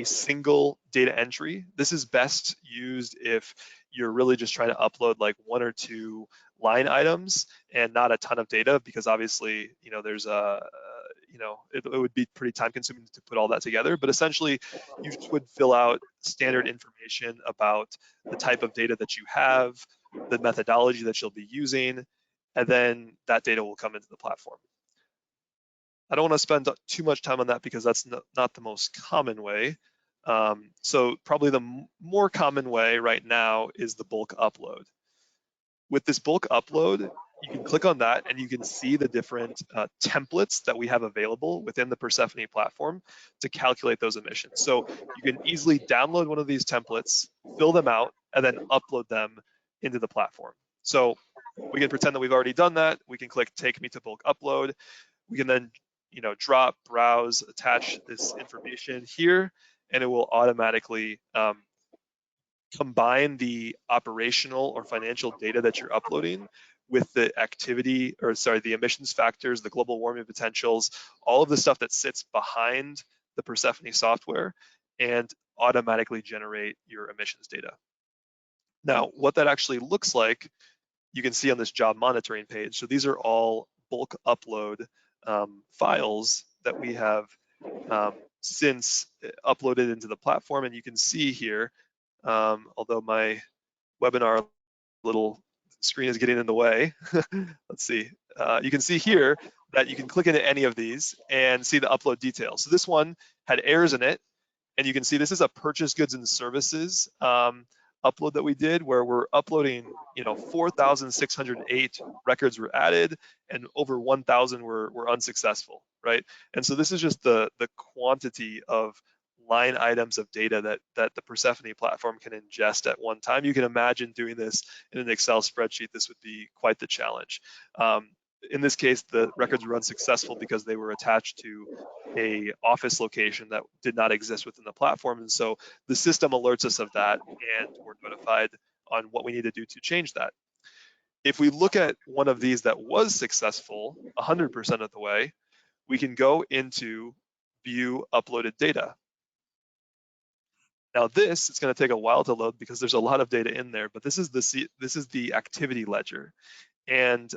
single data entry. This is best used if you're really just trying to upload like 1 or 2 line items and not a ton of data, because obviously, there's it would be pretty time consuming to put all that together. But essentially, you just would fill out standard information about the type of data that you have, the methodology that you'll be using, and then that data will come into the platform. I don't want to spend too much time on that because that's not the most common way. So probably the more common way right now is the bulk upload. With this bulk upload, you can click on that and you can see the different templates that we have available within the Persefoni platform to calculate those emissions. So you can easily download one of these templates, fill them out, and then upload them into the platform. So we can pretend that we've already done that. We can click take me to bulk upload. We can then drop, browse, attach this information here, and it will automatically combine the operational or financial data that you're uploading with the the emissions factors, the global warming potentials, all of the stuff that sits behind the Persefoni software, and automatically generate your emissions data. Now, what that actually looks like, you can see on this job monitoring page. So these are all bulk upload files that we have since uploaded into the platform. And you can see here, although my webinar little screen is getting in the way, let's see. You can see here that you can click into any of these and see the upload details. So this one had errors in it, and you can see this is a purchase goods and services upload that we did where we're uploading, 4,608 records were added and over 1,000 were unsuccessful, right? And so this is just the quantity of line items of data that the Persefoni platform can ingest at one time. You can imagine doing this in an Excel spreadsheet. This would be quite the challenge. In this case, the records were unsuccessful because they were attached to a office location that did not exist within the platform. And so the system alerts us of that, and we're notified on what we need to do to change that. If we look at one of these that was successful 100% of the way, we can go into view uploaded data. Now this is going to take a while to load because there's a lot of data in there, but this is the activity ledger. And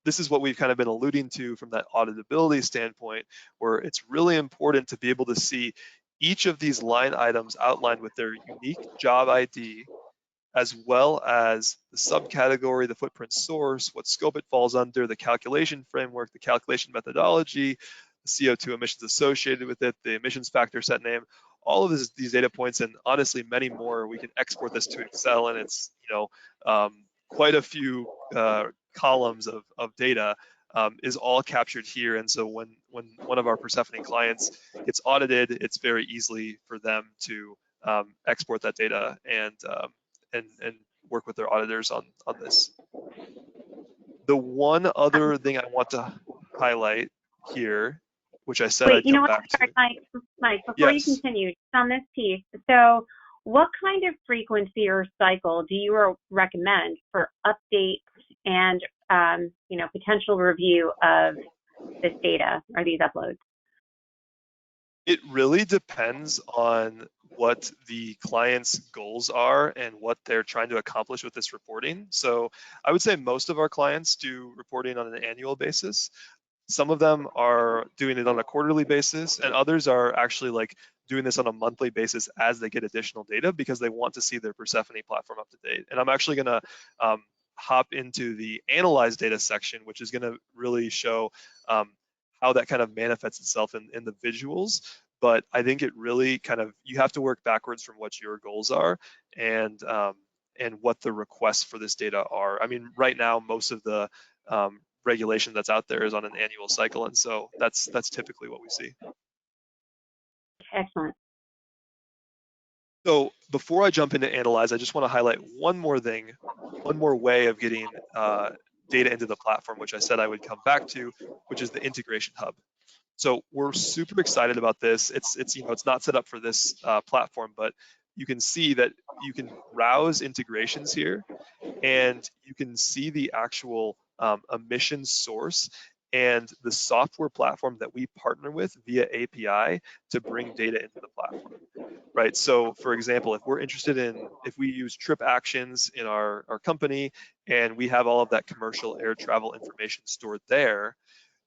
this is what we've kind of been alluding to from that auditability standpoint, where it's really important to be able to see each of these line items outlined with their unique job ID, as well as the subcategory, the footprint source, what scope it falls under, the calculation framework, the calculation methodology, the CO2 emissions associated with it, the emissions factor set name, all of these data points, and honestly many more. We can export this to Excel, and it's quite a few columns of data is all captured here. And so when one of our Persefoni clients gets audited, it's very easily for them to export that data and work with their auditors on this. The one other thing I want to highlight here, which I said I'd come back to. Mike, before you continue, just on this piece, so what kind of frequency or cycle do you recommend for updates and potential review of this data or these uploads? It really depends on what the client's goals are and what they're trying to accomplish with this reporting. So I would say most of our clients do reporting on an annual basis. Some of them are doing it on a quarterly basis, and others are actually like doing this on a monthly basis as they get additional data because they want to see their Persefoni platform up to date. And I'm actually going to hop into the analyze data section, which is going to really show how that kind of manifests itself in the visuals. But I think it really you have to work backwards from what your goals are and what the requests for this data are. I mean, right now, most of the regulation that's out there is on an annual cycle, and so that's typically what we see. Excellent. So before I jump into analyze, I just want to highlight one more thing, one more way of getting data into the platform, which I said I would come back to, which is the integration hub. So we're super excited about this. It's not set up for this platform, but you can see that you can browse integrations here, and you can see the actual emission source and the software platform that we partner with via API to bring data into the platform, right? So for example, if we're interested if we use trip actions in our company and we have all of that commercial air travel information stored there,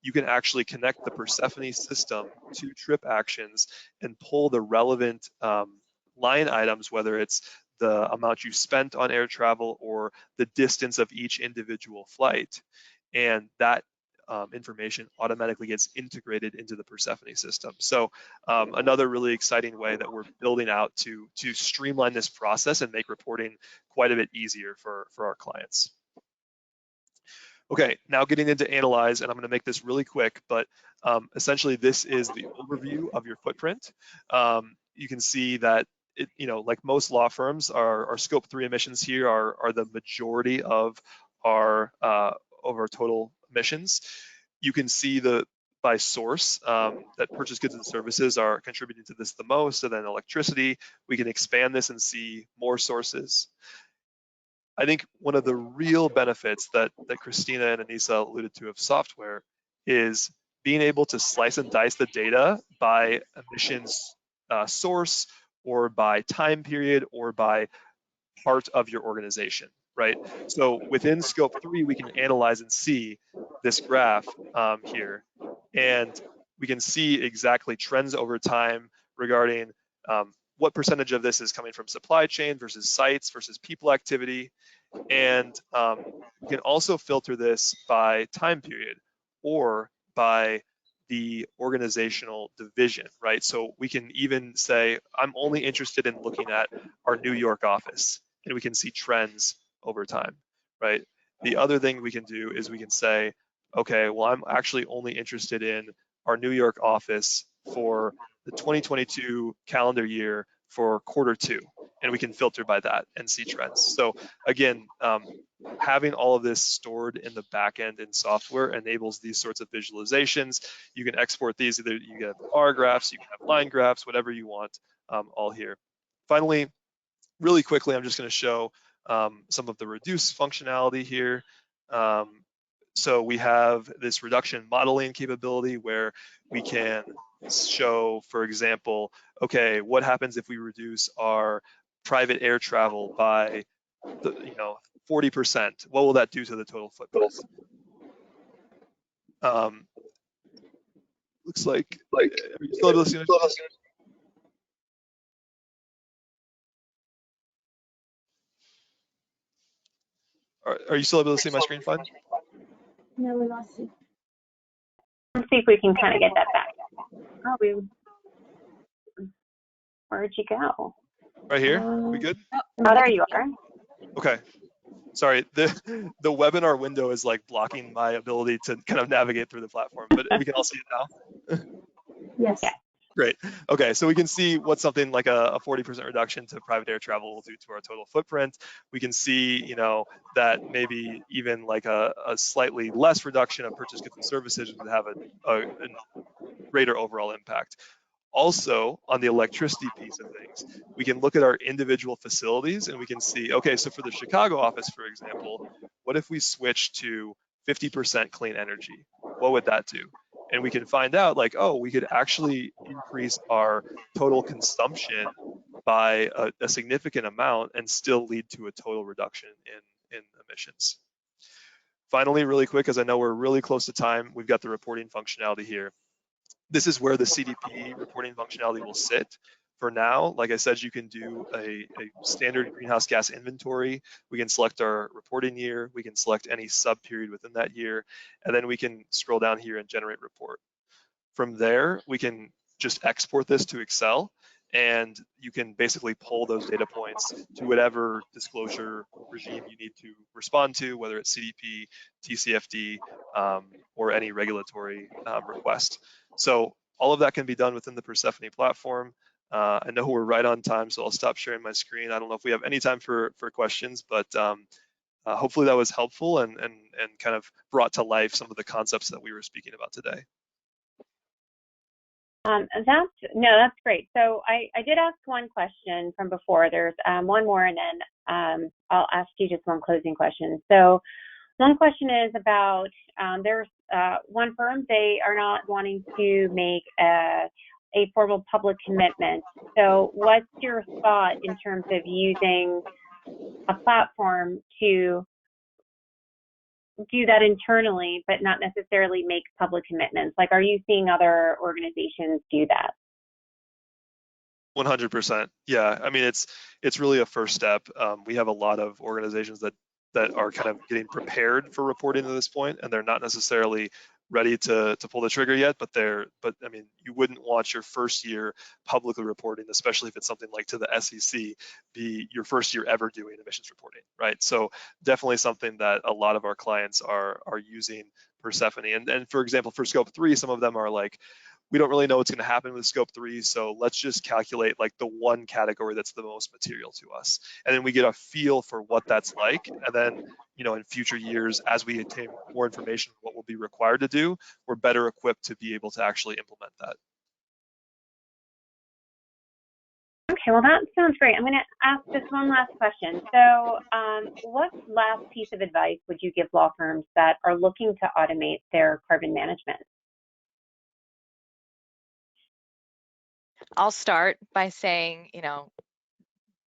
you can actually connect the Persefoni system to trip actions and pull the relevant line items, whether it's the amount you spent on air travel or the distance of each individual flight. And that information automatically gets integrated into the Persefoni system. So another really exciting way that we're building out to streamline this process and make reporting quite a bit easier for our clients. Okay, now getting into analyze, and I'm going to make this really quick, but essentially this is the overview of your footprint. You can see that like most law firms, our scope 3 emissions here are the majority of our total emissions. You can see by source that purchase goods and services are contributing to this the most, and then electricity. We can expand this and see more sources. I think one of the real benefits that Kristina and Anissa alluded to of software is being able to slice and dice the data by emissions source, or by time period, or by part of your organization, right? So within scope 3, we can analyze and see this graph here, and we can see exactly trends over time regarding what percentage of this is coming from supply chain versus sites versus people activity. And we can also filter this by time period or by the organizational division, right? So we can even say, I'm only interested in looking at our New York office. and we can see trends over time, right? The other thing we can do is we can say, okay, well, I'm actually only interested in our New York office for the 2022 calendar year for Q2, and we can filter by that and see trends. So again, having all of this stored in the backend in software enables these sorts of visualizations. You can export these, either you can have bar graphs, you can have line graphs, whatever you want, all here. Finally, really quickly, I'm just going to show some of the reduce functionality here. So we have this reduction modeling capability where we can show, for example, okay, what happens if we reduce our private air travel by 40%? What will that do to the total footprint? Looks like, are you still able to see? Are you still able to see my screen fine? No, we lost you. Let's see if we can kind of get that back. Oh, where'd you go? Right here, we good? Oh, there you are. Okay. Sorry, the webinar window is like blocking my ability to kind of navigate through the platform, but we can all see it now. Yes. Yeah. Great. Okay, so we can see what something like a 40% reduction to private air travel will do to our total footprint. We can see, that maybe even like a slightly less reduction of purchase goods and services would have a greater overall impact. Also, on the electricity piece of things, we can look at our individual facilities and we can see, okay, so for the Chicago office, for example, what if we switch to 50% clean energy? What would that do? And we can find out, like, oh, we could actually increase our total consumption by a significant amount and still lead to a total reduction in emissions. Finally, really quick, as I know we're really close to time, we've got the reporting functionality here. This is where the CDP reporting functionality will sit. For now, like I said, you can do a standard greenhouse gas inventory. We can select our reporting year. We can select any sub period within that year, and then we can scroll down here and generate report. From there, we can just export this to Excel, and you can basically pull those data points to whatever disclosure regime you need to respond to, whether it's CDP, TCFD, or any regulatory request. So all of that can be done within the Persefoni platform. I know we're right on time, so I'll stop sharing my screen. I don't know if we have any time for questions, but hopefully that was helpful and kind of brought to life some of the concepts that we were speaking about today. That's great. So I did ask one question from before. There's one more, and then I'll ask you just one closing question. So one question is about there's one firm, they are not wanting to make a formal public commitment. So what's your thought in terms of using a platform to do that internally, but not necessarily make public commitments? Like, are you seeing other organizations do that? 100%. Yeah, I mean, it's really a first step. We have a lot of organizations that are kind of getting prepared for reporting to this point, and they're not necessarily ready to pull the trigger yet, but I mean, you wouldn't want your first year publicly reporting, especially if it's something like to the SEC, be your first year ever doing emissions reporting, right? So definitely something that a lot of our clients are using Persefoni. And for example, for scope 3, some of them are like, we don't really know what's going to happen with scope 3, so let's just calculate like the one category that's the most material to us, and then we get a feel for what that's like, and then in future years, as we attain more information on what will be required to do, we're better equipped to be able to actually implement that. Okay, well, that sounds great. I'm going to ask just one last question. So what last piece of advice would you give law firms that are looking to automate their carbon management? I'll start by saying,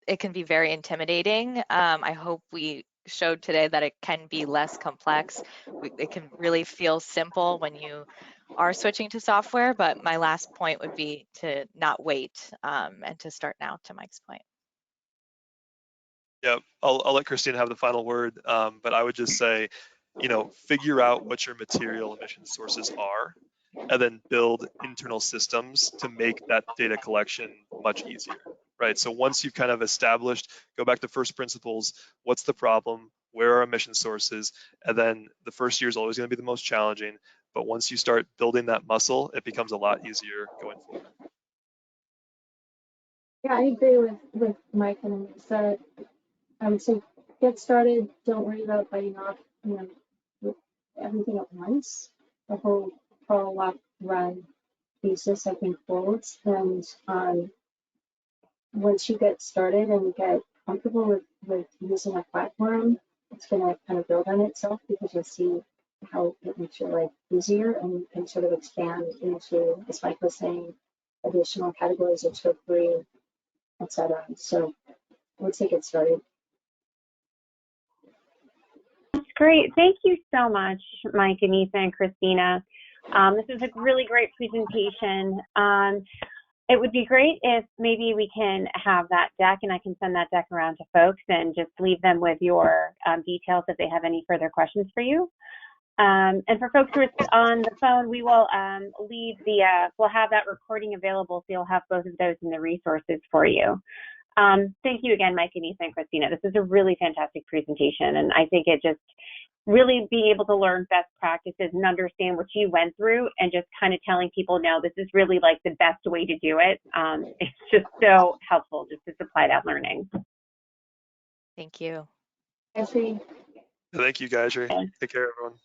it can be very intimidating. I hope we showed today that it can be less complex. It can really feel simple when you are switching to software, but my last point would be to not wait and to start now, to Mike's point. Yeah, I'll let Kristina have the final word, but I would just say, figure out what your material emission sources are, and then build internal systems to make that data collection much easier, right? So once you've kind of established, go back to first principles, what's the problem? Where are emission sources? And then the first year is always going to be the most challenging. But once you start building that muscle, it becomes a lot easier going forward. Yeah, I agree with Mike and Anissa. I would say get started. Don't worry about biting off, with everything at once. The whole crawl, walk, run thesis, I think, holds. And once you get started and get comfortable with using a platform, it's going to kind of build on itself because you'll see how it makes your life easier and you can sort of expand into, as Mike was saying, additional categories of scope 3, etc. So let's get started. That's great. Thank you so much, Mike, Anissa, and Kristina. This is a really great presentation. It would be great if maybe we can have that deck and I can send that deck around to folks and just leave them with your details if they have any further questions for you. And for folks who are on the phone, we will we'll have that recording available, so you'll have both of those in the resources for you. Thank you again, Mike, Anissa, and Kristina. This is a really fantastic presentation, and I think it just really being able to learn best practices and understand what you went through and just kind of telling people, no, this is really like the best way to do it. It's just so helpful just to supply that learning. Thank you. Actually, Thank you, guys. Take care, everyone.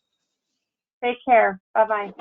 Take care. Bye-bye.